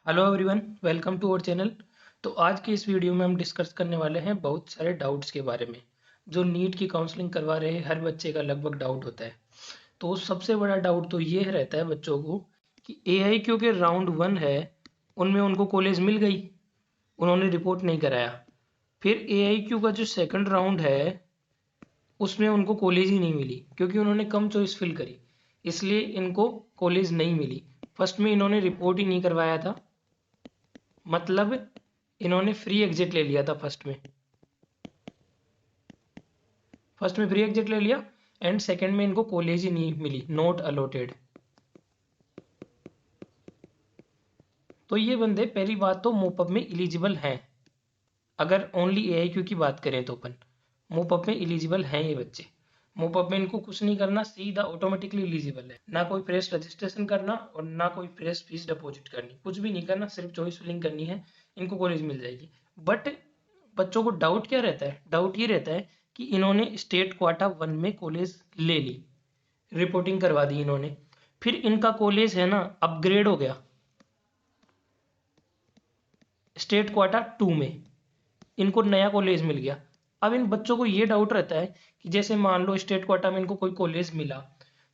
Hello everyone, welcome to our channel. तो आज के इस वीडियो में हम डिस्कस करने वाले हैं बहुत सारे डाउट्स के बारे में जो नीट की काउंसलिंग करवा रहे हर बच्चे का लगभग डाउट होता है। तो सबसे बड़ा डाउट तो ये रहता है बच्चों को कि AIQ के राउंड 1 है, उनमें उनको कॉलेज मिल गई, उन्होंने रिपोर्ट नहीं कराया। फिर AIQ का जो सेकंड राउंड है उसमें उनको कॉलेज ही नहीं मिली क्योंकि उन्होंने कम चॉइस फिल करी, इसलिए इनको कॉलेज नहीं मिली। फर्स्ट में इन्होंने रिपोर्ट ही नहीं करवाया था, मतलब इन्होंने फ्री एग्जिट ले लिया था। फर्स्ट में फ्री एग्जिट ले लिया एंड सेकंड में इनको कॉलेज ही नहीं मिली, नॉट अलॉटेड। तो ये बंदे पहली बात तो मोपअप में एलिजिबल हैं। अगर ओनली AIQ की बात करें तो अपन मोपअप में एलिजिबल हैं ये बच्चे। मोपअप में इनको कुछ नहीं करना, सीधा ऑटोमेटिकली एलिजिबल है। ना कोई फ्रेश रजिस्ट्रेशन करना और ना कोई फ्रेश फीस डिपॉजिट करनी, कुछ भी नहीं करना, सिर्फ चॉइस फिलिंग करनी है, इनको कॉलेज मिल जाएगी। बट बच्चों को डाउट क्या रहता है? डाउट ये रहता है कि इन्होंने स्टेट क्वाटा 1 में कॉलेज ले ली, रिपोर्टिंग करवा दी इन्होंने, फिर इनका कॉलेज है ना अपग्रेड हो गया स्टेट क्वाटा 2 में, इनको नया कॉलेज मिल गया। अब इन बच्चों को ये डाउट रहता है कि जैसे मान लो स्टेट क्वाटा में इनको कोई कॉलेज मिला,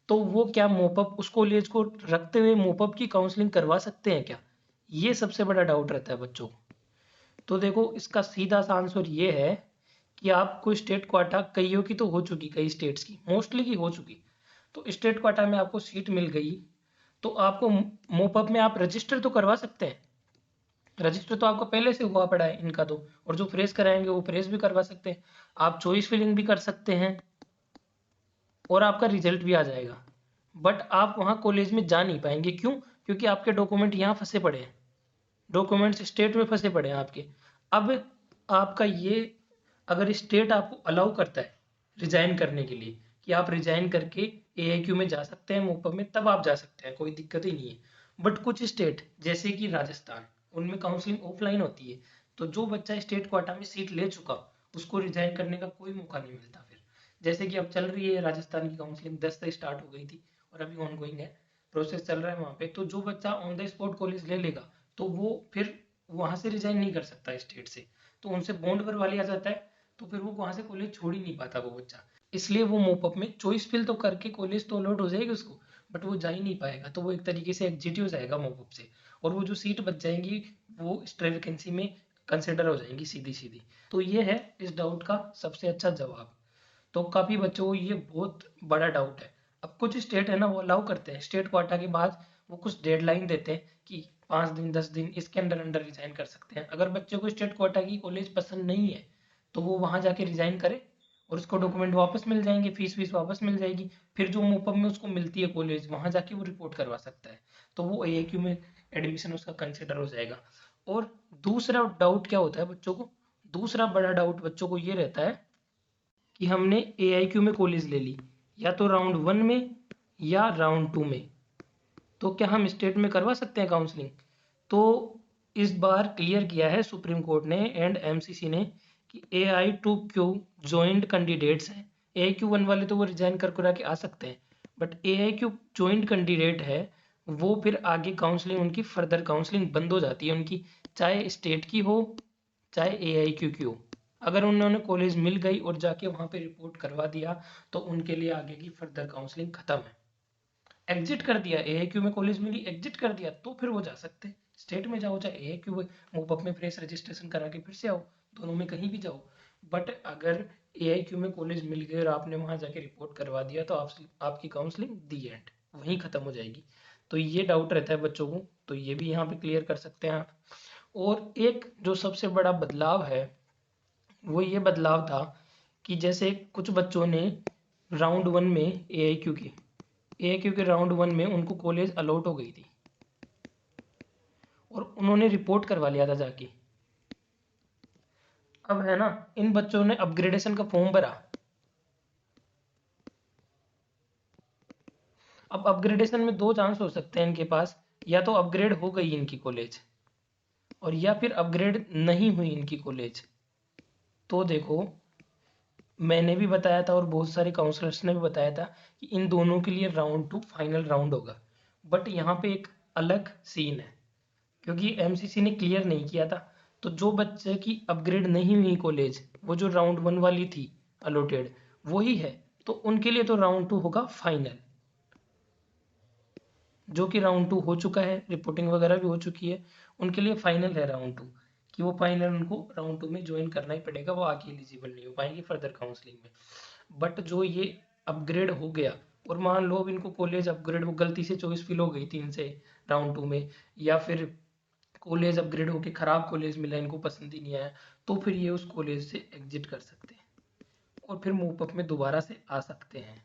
तो वो क्या मोपअप उस कॉलेज को रखते हुए मोपअप की काउंसलिंग करवा सकते हैं क्या? ये सबसे बड़ा डाउट रहता है बच्चों को। तो देखो, इसका सीधा सा आंसर ये है कि आपको स्टेट क्वाटा कईयों की तो हो चुकी, कई स्टेट्स की, मोस्टली की हो चुकी। तो स्टेट क्वाटा में आपको सीट मिल गई तो आपको मोपअप में आप रजिस्टर तो करवा सकते हैं। रजिस्टर तो आपका पहले से हुआ पड़ा है इनका तो, और जो फ्रेश कराएंगे वो फ्रेश भी करवा सकते हैं। आप चॉइस फिलिंग भी कर सकते हैं और आपका रिजल्ट भी आ जाएगा। बट आप वहाँ कॉलेज में जा नहीं पाएंगे, क्यों? क्योंकि आपके डॉक्यूमेंट यहाँ फंसे पड़े हैं, डॉक्यूमेंट्स स्टेट में फंसे पड़े हैं आपके। अब आपका ये, अगर स्टेट आपको अलाउ करता है रिजाइन करने के लिए कि आप रिजाइन करके AIQ में जा सकते हैं मोपअप में, तब आप जा सकते हैं, कोई दिक्कत ही नहीं है। बट कुछ स्टेट जैसे कि राजस्थान, उनमें काउंसलिंग ऑफलाइन होती है, तो जो बच्चा स्टेट क्वाटा में सीट ले चुका उसको रिजाइन करने का कोई मौका नहीं मिलता। फिर जैसे कि अब चल रही है राजस्थान की काउंसलिंग, 10 से स्टार्ट हो गई थी और अभी ऑनगोइंग है, प्रोसेस चल रहा है वहाँ पे। तो जो बच्चा ऑन द स्पॉट कॉलेज ले लेगा तो वो फिर वहां से रिजाइन नहीं कर सकता स्टेट से, तो उनसे बॉन्ड भरवा लिया जाता है, तो फिर वो वहां से कॉलेज छोड़ ही नहीं पाता वो बच्चा। इसलिए वो मोपअप में चॉइस फिल तो करके कॉलेज तो अलॉट हो जाएगी उसको, बट वो जा ही नहीं पाएगा, तो वो एक तरीके से एग्जिट ही हो जाएगा मोपअप से। और वो जो सीट बच जाएंगी वो स्ट्रे वैकेंसी में कंसिडर हो जाएंगी सीधी सीधी। तो ये है इस डाउट का सबसे अच्छा जवाब। तो काफी बच्चों को ये बहुत बड़ा डाउट है। अब कुछ स्टेट है ना वो अलाउ करते हैं, स्टेट क्वाटा के बाद वो कुछ डेडलाइन देते हैं कि 5 दिन 10 दिन इसके अंदर अंदर रिजाइन कर सकते हैं। अगर बच्चे को स्टेट क्वाटा की कॉलेज पसंद नहीं है तो वो वहां जाके रिजाइन करे और उसको डॉक्यूमेंट वापस मिल जाएंगे, फीस वीस वापस मिल जाएगी। फिर जो मोपअप में उसको मिलती है कॉलेज, वहां जाके वो रिपोर्ट करवा सकता है, तो वो AIQ में एडमिशन उसका कंसिडर हो जाएगा। और दूसरा डाउट क्या होता है बच्चों को? दूसरा बड़ा डाउट बच्चों को ये रहता है कि हमने AIQ में कॉलेज ले ली, या तो राउंड 1 में या राउंड 2 में, तो क्या हम स्टेट में करवा सकते हैं काउंसलिंग? तो इस बार क्लियर किया है सुप्रीम कोर्ट ने एंड MCC ने कि AI2Q ज्वाइंट कैंडिडेट्स हैं। AIQ1 वाले तो वो रिजाइन कर करा के आ सकते हैं, बट AIQ ज्वाइंट कैंडिडेट है, वो फिर आगे काउंसलिंग, उनकी फर्दर काउंसलिंग बंद हो जाती है उनकी, चाहे स्टेट की हो चाहे AIQ की हो। अगर उन्होंने कॉलेज मिल गई और जाके वहां पे रिपोर्ट करवा दिया तो उनके लिए आगे की फर्दर काउंसलिंग खत्म है। एग्जिट कर दिया, AIQ में कॉलेज मिली, एग्जिट कर दिया, तो फिर वो जा सकते हैं स्टेट में, जाओ चाहे AIQ में मूवअप में फ्रेश रजिस्ट्रेशन करा के फिर से आओ, दोनों में कहीं भी जाओ। बट अगर AIQ में कॉलेज मिल गई और आपने वहां जाके रिपोर्ट करवा दिया तो आपकी काउंसलिंग दी एंड वहीं खत्म हो जाएगी। तो ये डाउट रहता है बच्चों को, तो ये भी यहाँ पे क्लियर कर सकते हैं आप। और एक जो सबसे बड़ा बदलाव है वो ये बदलाव था कि जैसे कुछ बच्चों ने राउंड 1 में AIQ के राउंड 1 में उनको कॉलेज अलॉट हो गई थी और उन्होंने रिपोर्ट करवा लिया था जाके। अब है ना, इन बच्चों ने अपग्रेडेशन का फॉर्म भरा। अब अपग्रेडेशन में दो चांस हो सकते हैं इनके पास, या तो अपग्रेड हो गई इनकी कॉलेज और या फिर अपग्रेड नहीं हुई इनकी कॉलेज। तो देखो, मैंने भी बताया था और बहुत सारे काउंसलर्स ने भी बताया था कि इन दोनों के लिए राउंड 2 फाइनल राउंड होगा। बट यहाँ पे एक अलग सीन है, क्योंकि एमसीसी ने क्लियर नहीं किया था। तो जो बच्चे की अपग्रेड नहीं हुई कॉलेज, वो जो राउंड 1 वाली थी अलॉटेड, वही है, तो उनके लिए तो राउंड 2 होगा फाइनल। जो कि राउंड 2 हो चुका है, रिपोर्टिंग वगैरह भी हो चुकी है, उनके लिए फाइनल है राउंड 2, कि वो फाइनल उनको राउंड 2 में ज्वाइन करना ही पड़ेगा, वो आगे एलिजिबल नहीं हो पाएंगे फर्दर काउंसलिंग में। बट जो ये अपग्रेड हो गया, और मान लो अब इनको कॉलेज अपग्रेड, वो गलती से चॉइस फिल हो गई 3 से राउंड 2 में, या फिर कॉलेज अपग्रेड होके खराब कॉलेज मिला, इनको पसंद ही नहीं आया, तो फिर ये उस कॉलेज से एग्जिट कर सकते हैं और फिर मूव अप में दोबारा से आ सकते हैं।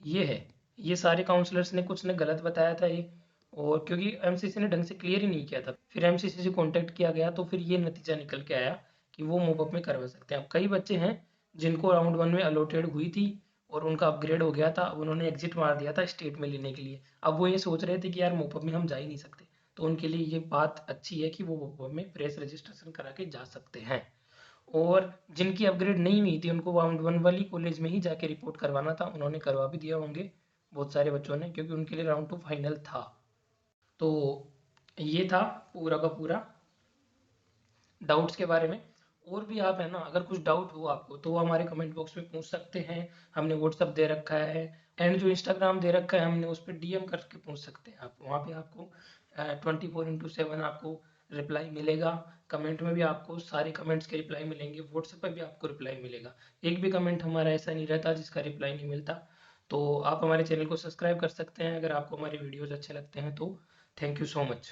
ये है, ये सारे काउंसलर्स ने कुछ ने गलत बताया था ये, और क्योंकि एमसीसी ने ढंग से क्लियर ही नहीं किया था, फिर एमसीसी से कांटेक्ट किया गया, तो फिर ये नतीजा निकल के आया कि वो मूव अप में करवा सकते हैं। अब कई बच्चे हैं जिनको राउंड 1 में अलॉटेड हुई थी और उनका अपग्रेड हो गया था, अब उन्होंने एग्जिट मार दिया था स्टेट में लेने के लिए, अब वो ये सोच रहे थे कि यार मूव अप में हम जा ही नहीं सकते, तो उनके लिए ये बात अच्छी है कि वो मूव अप में फ्रेश रजिस्ट्रेशन करा के जा सकते हैं। और जिनकी अपग्रेड नहीं हुई थी उनको राउंड 1 वाली कॉलेज में ही जाके रिपोर्ट करवाना था, उन्होंने करवा भी दिया होंगे बहुत सारे बच्चों ने, क्योंकि उनके लिए राउंड 2 फाइनल था। तो ये था पूरा का पूरा डाउट्स के बारे में। और भी आप है ना, अगर कुछ डाउट हो आपको तो वो हमारे कमेंट बॉक्स में पूछ सकते हैं, हमने व्हाट्सअप दे रखा है, एंड जो इंस्टाग्राम दे रखा है हमने, उस पर डीएम करके पूछ सकते हैं आप, वहाँ पे आपको 24/7 आपको रिप्लाई मिलेगा। कमेंट में भी आपको सारे कमेंट्स के रिप्लाई मिलेंगे, व्हाट्सएप पर भी आपको रिप्लाई मिलेगा, एक भी कमेंट हमारा ऐसा नहीं रहता जिसका रिप्लाई नहीं मिलता। तो आप हमारे चैनल को सब्सक्राइब कर सकते हैं अगर आपको हमारे वीडियोज़ अच्छे लगते हैं तो। Thank you so much.